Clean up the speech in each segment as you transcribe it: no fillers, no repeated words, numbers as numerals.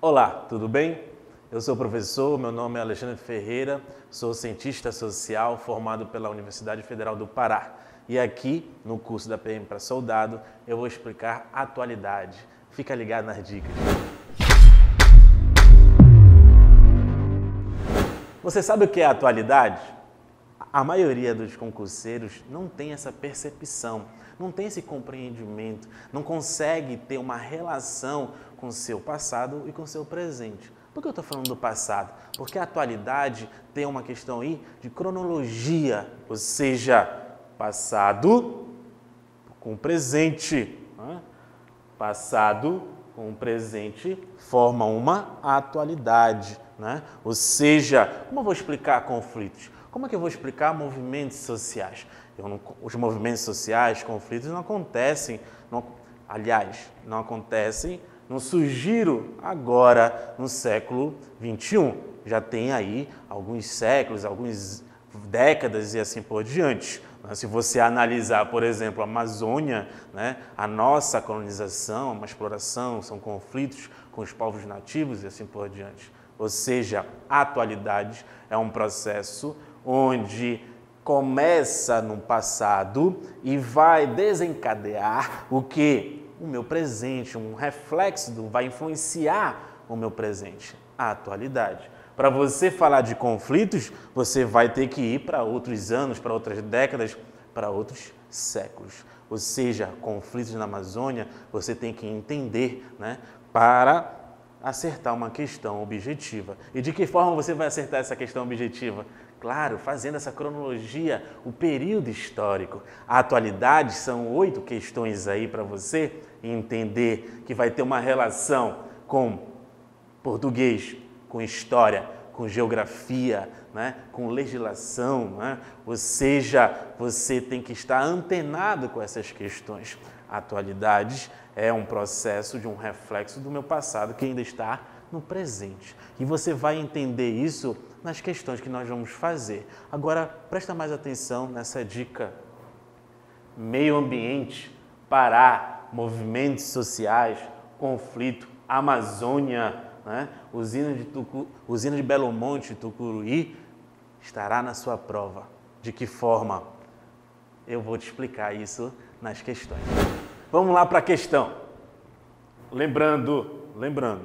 Olá, tudo bem? Eu sou professor, meu nome é Alexandre Ferreira, sou cientista social formado pela Universidade Federal do Pará. E aqui, no curso da PM para Soldado, eu vou explicar atualidade. Fica ligado nas dicas. Você sabe o que é atualidade? A maioria dos concurseiros não tem essa percepção, não tem esse compreendimento, não consegue ter uma relação com o seu passado e com o seu presente. Por que eu estou falando do passado? Porque a atualidade tem uma questão aí de cronologia, ou seja, passado com presente. Passado com presente formam uma atualidade, né? Ou seja, como eu vou explicar conflitos? Como é que eu vou explicar movimentos sociais? Os movimentos sociais, conflitos não acontecem, não acontecem, não surgiram agora no século XXI. Já tem aí alguns séculos, algumas décadas e assim por diante. Se você analisar, por exemplo, a Amazônia, né, a nossa colonização, uma exploração, são conflitos com os povos nativos e assim por diante. Ou seja, a atualidade é um processo onde começa no passado e vai desencadear o que? O meu presente, um reflexo vai influenciar o meu presente, a atualidade. Para você falar de conflitos, você vai ter que ir para outros anos, para outras décadas, para outros séculos. Ou seja, conflitos na Amazônia, você tem que entender, né, para acertar uma questão objetiva. E de que forma você vai acertar essa questão objetiva? Claro, fazendo essa cronologia, o período histórico. A atualidade são 8 questões aí para você entender que vai ter uma relação com português, com história, com geografia, né, com legislação, né? Ou seja, você tem que estar antenado com essas questões. A atualidade é um processo de um reflexo do meu passado que ainda está no presente. E você vai entender isso nas questões que nós vamos fazer. Agora, presta mais atenção nessa dica. Meio ambiente, Pará, movimentos sociais, conflito, Amazônia, né? Usina de Belo Monte, Tucuruí, estará na sua prova. De que forma? Eu vou te explicar isso nas questões. Vamos lá para a questão. Lembrando,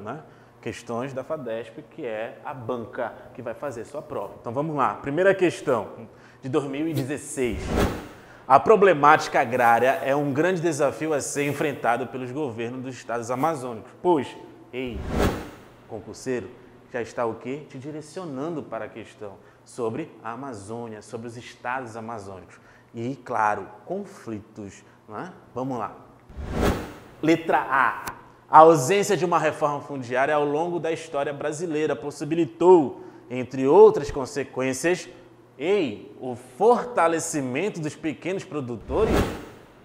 né? Questões da FADESP, que é a banca que vai fazer sua prova. Então vamos lá. Primeira questão, de 2016. A problemática agrária é um grande desafio a ser enfrentado pelos governos dos estados amazônicos. Pois, concurseiro, já está o quê? Te direcionando para a questão sobre a Amazônia, sobre os estados amazônicos. E, claro, conflitos. Né? Vamos lá. Letra A. A ausência de uma reforma fundiária ao longo da história brasileira possibilitou, entre outras consequências, o fortalecimento dos pequenos produtores.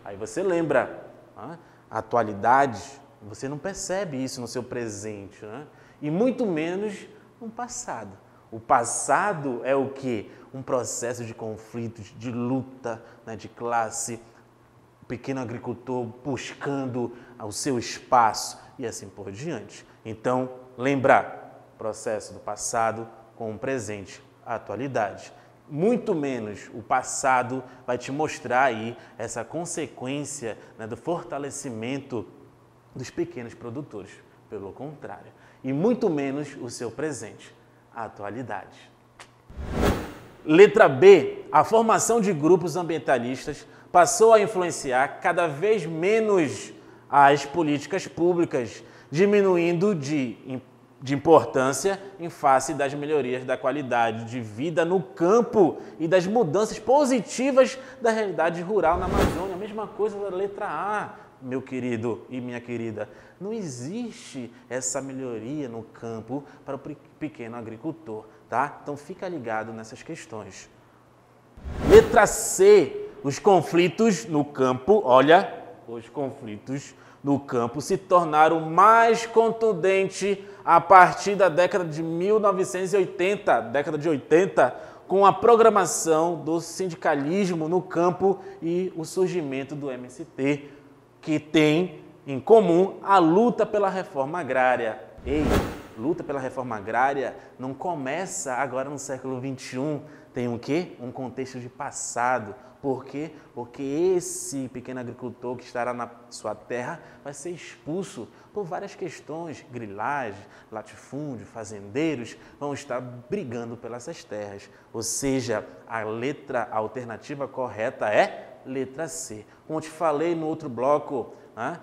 Aí você lembra, a atualidade, você não percebe isso no seu presente, né? E muito menos no passado. O passado é o quê? Um processo de conflitos, de luta, né, de classe, o pequeno agricultor buscando o seu espaço e assim por diante. Então, lembrar, processo do passado com o presente, a atualidade. Muito menos o passado vai te mostrar aí essa consequência, né, do fortalecimento dos pequenos produtores, pelo contrário. E muito menos o seu presente, a atualidade. Letra B. A formação de grupos ambientalistas passou a influenciar cada vez menos as políticas públicas, diminuindo de importância em face das melhorias da qualidade de vida no campo e das mudanças positivas da realidade rural na Amazônia. A mesma coisa da letra A, meu querido e minha querida. Não existe essa melhoria no campo para o pequeno agricultor, tá? Então fica ligado nessas questões. Letra C. Os conflitos no campo, os conflitos no campo se tornaram mais contundentes a partir da década de 1980, com a programação do sindicalismo no campo e o surgimento do MST, que tem em comum a luta pela reforma agrária. luta pela reforma agrária não começa agora no século XXI, tem o quê? Um contexto de passado. Por quê? Porque esse pequeno agricultor que estará na sua terra vai ser expulso por várias questões, grilagem, latifúndio, fazendeiros, vão estar brigando pelas essas terras. Ou seja, a alternativa correta é letra C. Como eu te falei no outro bloco, né?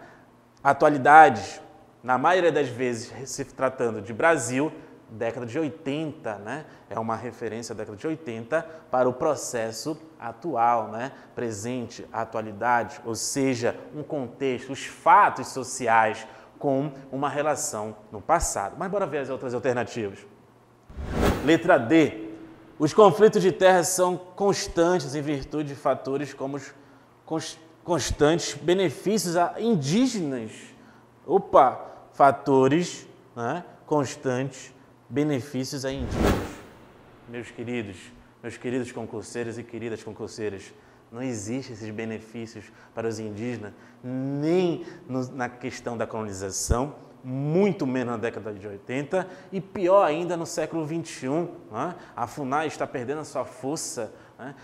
Atualidades, na maioria das vezes, se tratando de Brasil, década de 80, né? É uma referência à década de 80 para o processo atual, né? Presente, atualidade, ou seja, um contexto, os fatos sociais com uma relação no passado. Mas bora ver as outras alternativas. Letra D. Os conflitos de terra são constantes em virtude de fatores como os constantes benefícios a indígenas. Fatores, né? Constantes benefícios a indígenas. Meus queridos concurseiros e queridas concurseiras, não existem esses benefícios para os indígenas, nem na questão da colonização, muito menos na década de 80 e pior ainda no século XXI. Né? A FUNAI está perdendo a sua força. Né?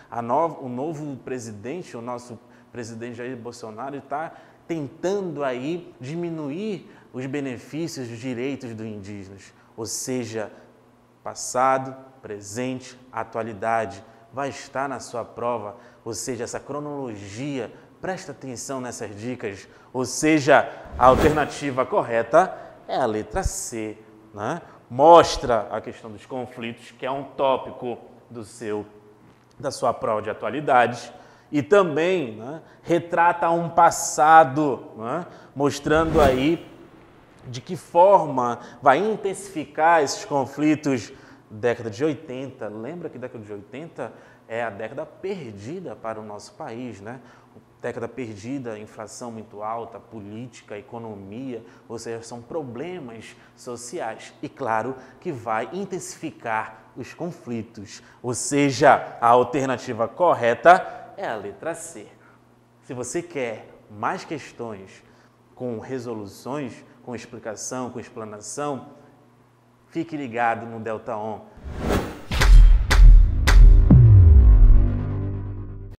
O novo presidente, o nosso presidente Jair Bolsonaro, está tentando aí diminuir os benefícios, os direitos dos indígenas. Ou seja, passado, presente, atualidade, vai estar na sua prova, ou seja, essa cronologia, presta atenção nessas dicas, ou seja, a alternativa correta é a letra C, né? Mostra a questão dos conflitos, que é um tópico da sua prova de atualidade, e também, né, retrata um passado, né, mostrando aí de que forma vai intensificar esses conflitos. Década de 80, lembra que década de 80 é a década perdida para o nosso país, né? Década perdida, inflação muito alta, política, economia, ou seja, são problemas sociais. E claro que vai intensificar os conflitos, ou seja, a alternativa correta é a letra C. Se você quer mais questões com resoluções, com explicação, com explanação, fique ligado no Delta On.